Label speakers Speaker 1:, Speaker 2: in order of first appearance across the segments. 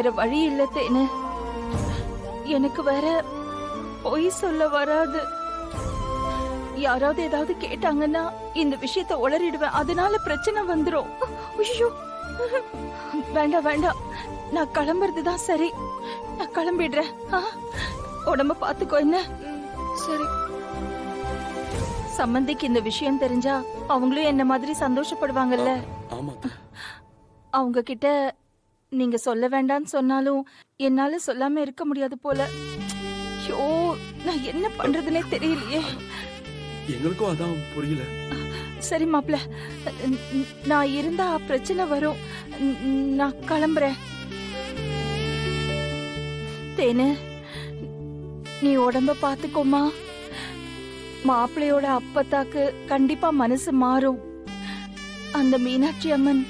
Speaker 1: வேற வழி இல்ல தேனு. எனக்கு வேற பொய் சொல்ல வராது. யாராவது ஏதாவது கேட்டாங்கன்னா இந்த விஷயத்த உளறிடுவேன். அதனால பிரச்சனை வந்துரும். ஐயோ வேண்டாம் வேண்டாம், நான் கிளம்புறதுதான் சரி. நான் கிளம்பிடுறேன். உடம்ப பாத்துக்கோ. என்ன?
Speaker 2: சரி.
Speaker 1: சம்பந்திக்கு இந்த விஷயம் தெரிஞ்சா அவங்களும் என்ன மாதிரி சந்தோஷப்படுவாங்கல்ல. அவங்க கிட்ட நீங்க சொல்ல வேண்டாம்னு சொன்னாலும் என்னால சொல்லாம இருக்க முடியாது போல. ஐயோ, நான் என்ன பண்றதுன்னே தெரியலையே.
Speaker 3: எங்களுக்கும் அதான் புரியல.
Speaker 1: சரி மாப்ள, நான் இருந்தா பிரச்சனை வரும். நான் கிளம்புறேன். தேனு, நீ உடம்ப பாத்துக்கோமா. மாப்பிள்ளையோட அப்பத்தாக்கு கண்டிப்பா மனசு மாறும். அந்த மீனாட்சி அம்மன்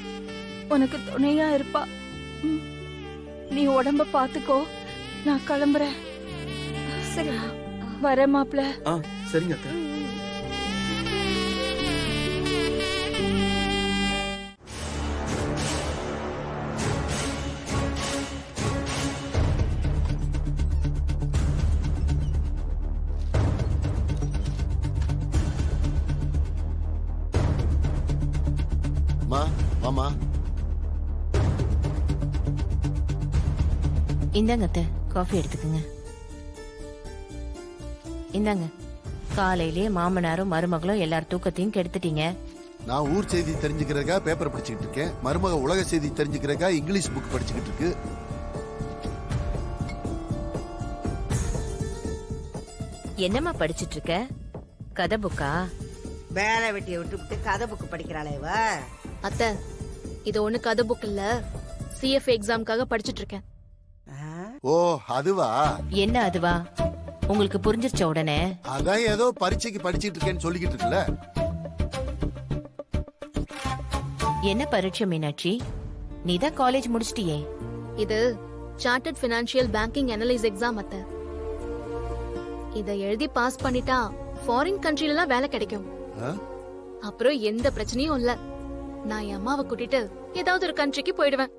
Speaker 1: உனக்கு துணையா இருப்பா. நீ உடம்ப பாத்துக்கோ. நான் கிளம்புறேன்.
Speaker 2: சரி
Speaker 1: வர மாப்ள.
Speaker 3: சரிங்க அத்தை.
Speaker 4: மாமா,
Speaker 5: இந்தாங்க அத்தை, காஃபி எடுத்துக்கங்க. இந்தாங்க. காலையிலேயே மாமனாரும் மருமகளும் எல்லார் தூக்கத்தையும் கெடுத்துட்டீங்க.
Speaker 4: நான் ஊர் செய்தி தெரிஞ்சுக்கிறதுக்கா பேப்பர் படிச்சுக்கிட்டு இருக்கேன். மருமக உலக செய்தி தெரிஞ்சுக்கிறதுக்கா இங்கிலீஷ் புக் படிச்சுக்கிட்டு இருக்கு.
Speaker 5: என்னம்மா படிச்சிட்டு இருக்க? கதை புக்கா?
Speaker 6: வேலை வெட்டியை விட்டு கதை புக்கு படிக்கிறாளே இவ.
Speaker 2: அத்தை, இது ஒண்ணு கதை புக் இல்ல, CF எக்ஸாம்காக படிச்சிட்டு இருக்கேன்.
Speaker 4: ஓ அதுவா?
Speaker 5: என்ன அதுவா? உங்களுக்கு புரிஞ்சிருச்ச உடனே?
Speaker 4: அதான் ஏதோ பரீட்சைக்கு படிச்சுட்டு இருக்கேன்னு சொல்லிக்கிட்டு இருக்குல்ல.
Speaker 5: என்ன பரீட்சை மீனாட்சி? நீதான் காலேஜ் முடிச்சிட்டியே.
Speaker 2: இது chartered financial banking analyse exam அத்தை. இத எழுதி பாஸ் பண்ணிட்டா ஃபாரின் கண்ட்ரில எல்லாம் வேலை கிடைக்கும். அப்புறம் எந்த பிரச்சனையும் இல்ல. நான் என் அம்மாவை கூட்டிட்டு ஏதாவது ஒரு கண்ட்ரிக்கு போயிடுவேன்.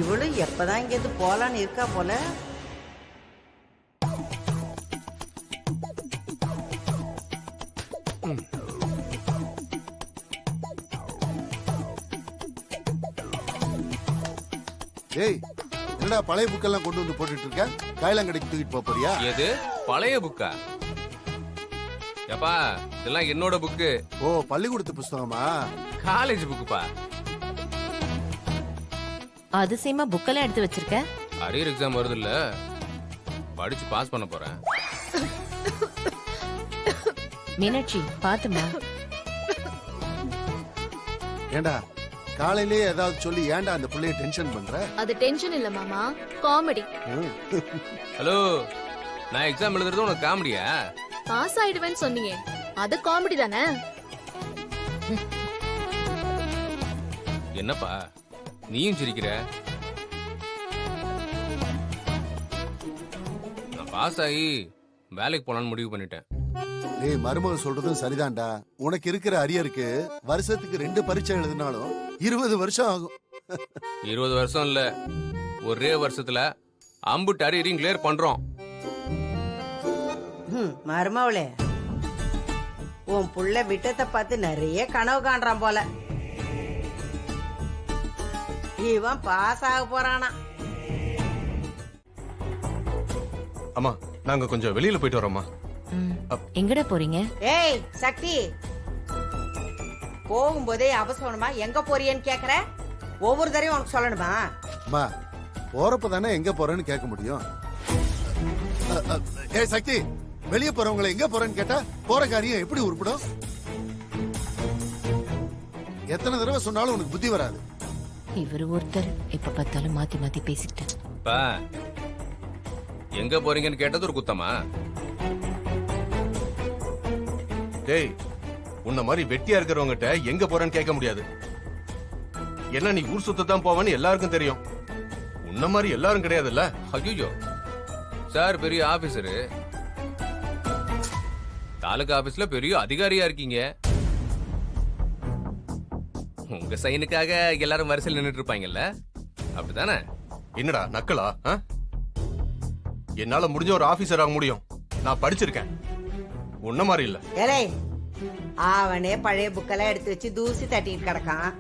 Speaker 6: இவளும் எப்பதான் இங்க இருந்து போலான்னு இருக்கா போல.
Speaker 4: ஏய், என்னடா பழைய புக்கெல்லாம் கொண்டு வந்து போட்டுட்டு இருக்க? காயலாங்கடைக்கு தூக்கிட்டு போக போறியா?
Speaker 7: எது பழைய புக்கா? ஏப்பா, இதெல்லாம் என்னோட புக்கு.
Speaker 4: ஓ, பள்ளிக்கூடத்து புஸ்தகமா?
Speaker 7: காலேஜ் புக்குப்பா.
Speaker 5: அதிசயமா புக்கெல்லாம் எடுத்து வச்சிருக்க.
Speaker 7: அரியர் எக்ஸாம் வருது இல்ல, படிச்சு பாஸ் பண்ண போறேன்.
Speaker 5: மீனாட்சி பாத்துமா.
Speaker 4: ஏண்டா காலையிலேயே ஏதாவது சொல்லி ஏன்டா அந்த பிள்ளைய டென்ஷன் பண்ற?
Speaker 2: அது டென்ஷன் இல்ல மாமா, காமெடி.
Speaker 7: ஹலோ, நான் எக்ஸாம் எழுதுறது உனக்கு காமெடியா?
Speaker 2: பாஸ் ஆயிடுவேன்னு சொன்னீங்க, அது காமெடி தானே?
Speaker 7: என்னப்பா நீயும் சிரிக்கிற? நான் பாஸ் ஆகி வேலைக்கு போலான்னு முடிவு பண்ணிட்டேன்.
Speaker 4: ஏய், மருமக சொல்றதும் சரிதான்டா. உனக்கு இருக்கிற அரியருக்கு வருஷத்துக்கு 2 பரீட்சை எழுதினாலும் 20 வருஷம் ஆகும்.
Speaker 7: 20 வருஷம் இல்ல, ஒரே வருஷத்துல அம்புட்டு அரியரையும் கிளியர் பண்றோம்.
Speaker 6: மருமவளே, உன் புள்ள விட்டத்தை பார்த்து நிறைய கனவு காண்றான் போல. இவன் பாஸ் ஆக போறானா?
Speaker 8: அம்மா, நாங்க கொஞ்சம் வெளியில போயிட்டு வரோம்மா.
Speaker 5: எங்கடா போறீங்க?
Speaker 6: ஏய் சக்தி, போகும்போதே அவசரமா எங்க போறியன்னு கேக்குற? ஒவ்வொரு தடவையும் உனக்கு சொல்லணுமா?
Speaker 4: அம்மா, போறப்ப தானே எங்க போறேன்னு கேட்க முடியும். ஏய் சக்தி, வெளியே போறவங்களை எங்க போறேன்னு கேட்டா போற காரியம் எப்படி உருப்படும்? எத்தனை தடவை சொன்னாலும் உனக்கு புத்தி வராது.
Speaker 5: இவரு ஒருத்தர் எப்ப பார்த்தாலும் மாத்தி மாத்தி பேசிட்டு.
Speaker 7: எங்க போறீங்கன்னு கேட்டது ஒரு குத்தமா?
Speaker 8: டேய், உன்ன மாதிரி வெட்டியா இருக்கிறவங்கிட்ட எங்க போறேன்னு கேட்க முடியாது. என்ன நீ ஊர் சுத்தத்தான் போவேன்னு எல்லாருக்கும் தெரியும். உன்ன மாதிரி எல்லாரும் கிடையாதுல்ல.
Speaker 7: ஐயோ சார், பெரிய ஆபீசரு, தாலுகா ஆபீஸ்ல பெரிய அதிகாரியா இருக்கீங்க. உங்க சைனுக்காக எல்லாரும் வரிசையில் நின்னுட்டு இருப்பாங்கல்ல. அப்படிதானே?
Speaker 8: என்னடா நக்கலா? ஆ? என்னால முடிஞ்ச ஒரு ஆபீசர் ஆக முடியும். நான் படிச்சிருக்கேன். உன்ன மாதிரி இல்ல.
Speaker 6: ஏலே அவனே பழைய புக்கெல்லாம் எடுத்து வச்சு தூசி தட்டிட்டு கிடக்கான்.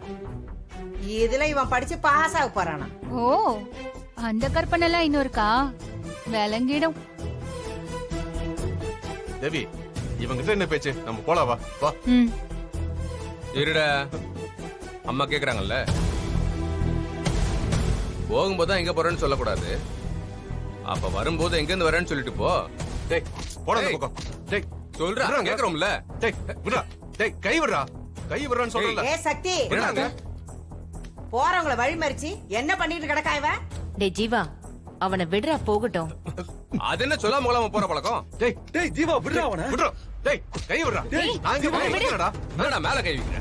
Speaker 6: இதுல இவன் படிச்சு பாஸ் ஆக போறானா?
Speaker 9: ஓ அந்த கற்பனை எல்லாம் இன்னும் இருக்கா? விளங்கிடும்.
Speaker 8: தேவி, இவங்கிட்ட என்ன பேச்சு? நம்ம போலாம் வா. வா.
Speaker 9: ம்.
Speaker 7: இருடா, அம்மா கேக்குறாங்கல்ல. போகும்போது தான் எங்க போறேன்னு சொல்லக்கூடாது. அப்ப வரும்போது எங்க இருந்து வரேன்னு சொல்லிட்டு போ.
Speaker 8: டேய், போடா அந்த
Speaker 7: டேய்.
Speaker 8: பக்கம். டேய்,
Speaker 7: சொல்றா,
Speaker 8: விட்றாங்க.
Speaker 7: கேக்குறோம்ல.
Speaker 8: டேய், விட்றா. டேய், கை விட்றா. கை விட்றான்னு சொல்றல.
Speaker 6: ஏ சக்தி,
Speaker 7: விடுறாங்க.
Speaker 6: போறவங்கள வழி மறிச்சு என்ன பண்ணிட்டு கிடக்கா இவன்?
Speaker 5: டேய் ஜீவா, அவனை விடுறா போகட்டும்.
Speaker 7: அது என்ன சொல்லாம கொள்ளாம போற பழக்கம்?
Speaker 8: டேய்,
Speaker 3: டேய் ஜீவா விடுறா அவன.
Speaker 8: விட்றா. டேய், கை விட்றா. நான் இங்க போய் விடுறடா.
Speaker 7: என்னடா மேல கை வைக்கிற?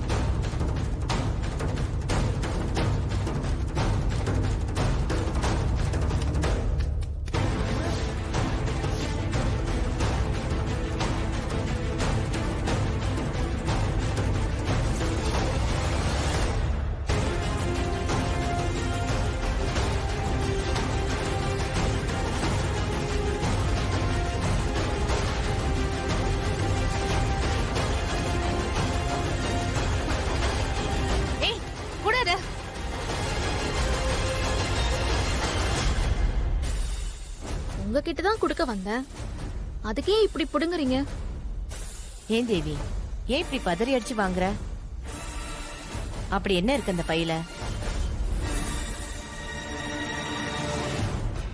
Speaker 9: ஏய் கூடாது.
Speaker 2: உங்ககிட்ட தான் கொடுக்க வந்தேன். அதுக்கே இப்படி புடுங்குறீங்க?
Speaker 5: ஏன் தேவி, ஏன் இப்படி பதறி அடிச்சு வாங்குற? அப்படி என்ன இருக்கு அந்த பையில?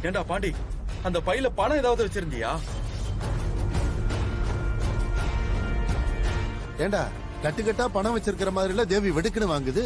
Speaker 3: ஏண்டா பாண்டி, அந்த பையில பணம் ஏதாவது வச்சிருந்தியா?
Speaker 4: ஏண்டா கட்டுக்கட்டா பணம் வச்சிருக்கிற மாதிரி இல்ல தேவி வெடுக்குன்னு வாங்குது.